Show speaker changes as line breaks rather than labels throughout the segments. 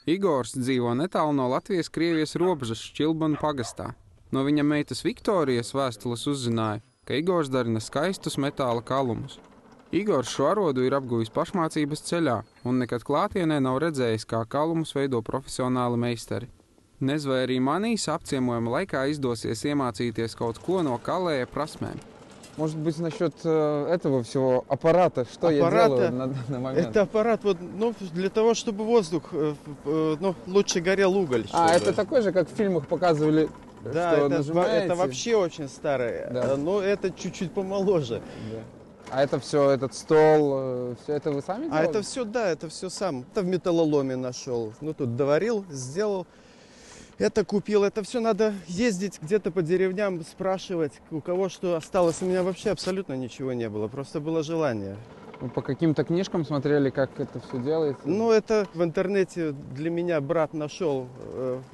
Igors dzīvo netālu no Latvijas-Krievijas robežas Šķilbanu pagastā. No viņa meitas Viktorijas vēstules uzzināja, ka Igors darina skaistus metāla kalumus. Igors šo arodu ir apguvis pašmācības ceļā un nekad klātienē nav redzējis, kā kalumus veido profesionāli meistari. Nez vai arī manīs apciemojuma laikā izdosies iemācīties kaut ko no kalēja prasmēm.
Может быть, насчет этого всего аппарата, что я делаю на данный момент?
Это аппарат для того, чтобы воздух, лучше горел уголь.
Это такой же, как в фильмах показывали,
да,
что нажимаете?
Это вообще очень старое, да. Но это чуть-чуть помоложе.
Да. А это все, этот стол, все это вы сами делали?
Это все, да, это все сам. Это в металлоломе нашел. Тут доварил, сделал. Это купил, это все надо ездить где-то по деревням, спрашивать, у кого что осталось. У меня вообще абсолютно ничего не было, просто было желание.
Вы по каким-то книжкам смотрели, как это все делается?
Это в интернете для меня брат нашел,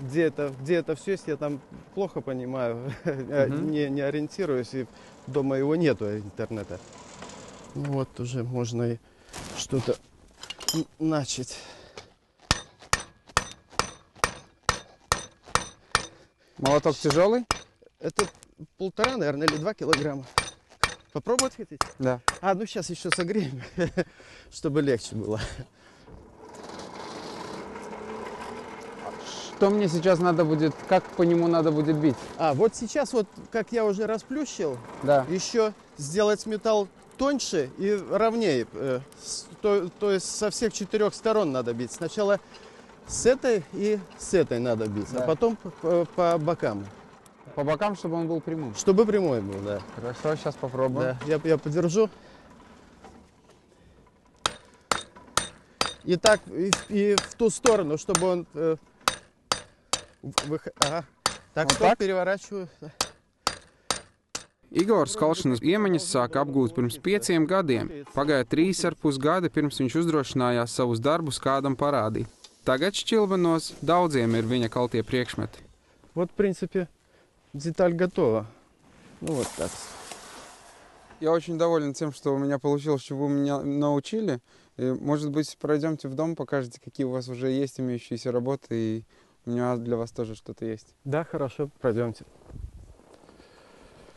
где это все есть. Я там плохо понимаю, не ориентируюсь, и дома его нету, интернета. Уже можно и что-то начать.
Молоток тяжелый?
Это 1,5, наверное, или 2 килограмма. Попробовать хотите?
Да.
Сейчас еще согреем, чтобы легче было.
Что мне сейчас надо будет, как по нему надо будет бить?
Сейчас, как я уже расплющил,
да.
Еще сделать металл тоньше и ровнее. То есть со всех 4 сторон надо бить. Сначала с этой и с этой надо бить, да. А потом по бокам.
По бокам, чтобы он был прямым?
Чтобы прямой был, да.
Хорошо, сейчас попробуем.
Да, я подержу. И так, и в ту сторону, чтобы он... Так, стоп, переворачиваю.
Igors kalšanas iemaņas sāka apgūt pirms 5 gadiem. Pagāja 3,5 gadi, pirms viņš uzdrošinājās savus darbus kādam parādīt. Tagad Šķilbanos daudziem ir viņa kaltie priekšmeti.
В принципе, деталь готова. Так.
Я очень доволен тем, что у меня получилось, что вы меня научили. И, может быть, пройдемте в дом, покажете, какие у вас уже есть имеющиеся работы, и у меня для вас тоже что-то есть.
Да, хорошо, пройдемте.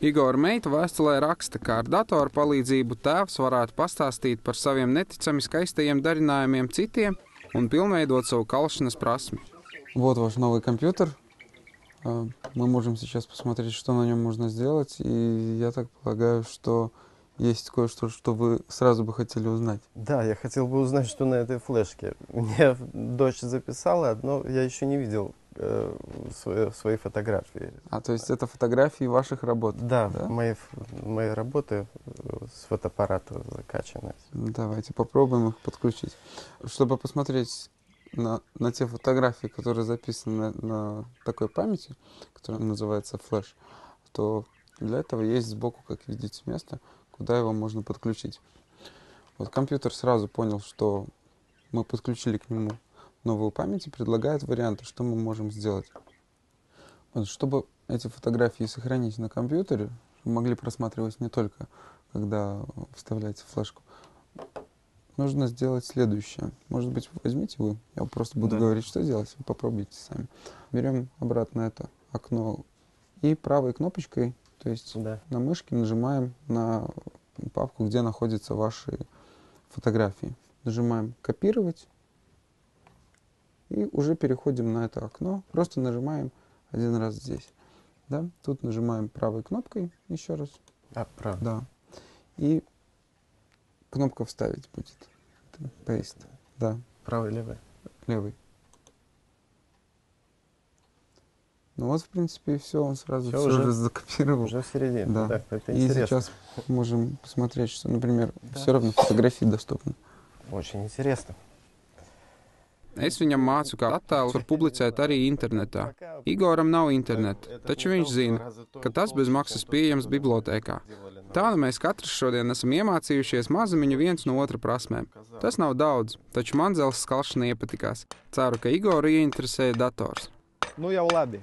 Igora meita vēstulē raksta, ka ar datoru palīdzību tēvs varētu pastāstīt par saviem neticami skaistajiem darinājumiem citiem un pilnveidot savu kalšanas prasmi.
Вот ваш новый компьютер. Мы можем сейчас посмотреть, что на нем можно сделать. И я так полагаю, что есть кое-что, что вы сразу бы хотели узнать.
Да, я хотел бы узнать, что на этой флешке. Мне дочь записала, но я еще не видел свои фотографии.
То есть это фотографии ваших работ?
Да, да? Мои работы с фотоаппарата закачаны.
Давайте попробуем их подключить. Чтобы посмотреть на те фотографии, которые записаны на такой памяти, которая называется флеш, то для этого есть сбоку, как видите, место, куда его можно подключить. Компьютер сразу понял, что мы подключили к нему новую память и предлагает варианты, что мы можем сделать. Чтобы эти фотографии сохранить на компьютере, чтобы могли просматривать не только, когда вставляете флешку, нужно сделать следующее. Может быть, возьмите вы, я просто буду говорить, что делать, вы попробуйте сами. Берем обратно это окно и правой кнопочкой, то есть на мышке нажимаем на папку, где находятся ваши фотографии. Нажимаем «Копировать». И уже переходим на это окно. Просто нажимаем один раз здесь. Да? Тут нажимаем правой кнопкой еще раз.
Правда.
Да. И кнопка «Вставить» будет. Paste. Да.
Правый, левый?
Левый. В принципе, и все. Он сразу все уже закопировал.
Уже в середине.
Да.
Так, это
и
интересно.
сейчас можем посмотреть, что, например, все равно фотографии доступны.
Очень интересно.
Es viņam mācu, kā attēlus var publicēt arī internetā. Igoram nav interneta, taču viņš zina, ka tas bez maksas pieejams bibliotēkā. Tā mēs katrs šodien esam iemācījušies mazumiņu viens no otra prasmēm. Tas nav daudz, taču man dzelzs skalšana iepatikās. Ceru, ka Igoru ieinteresēja dators.
Я в лабе.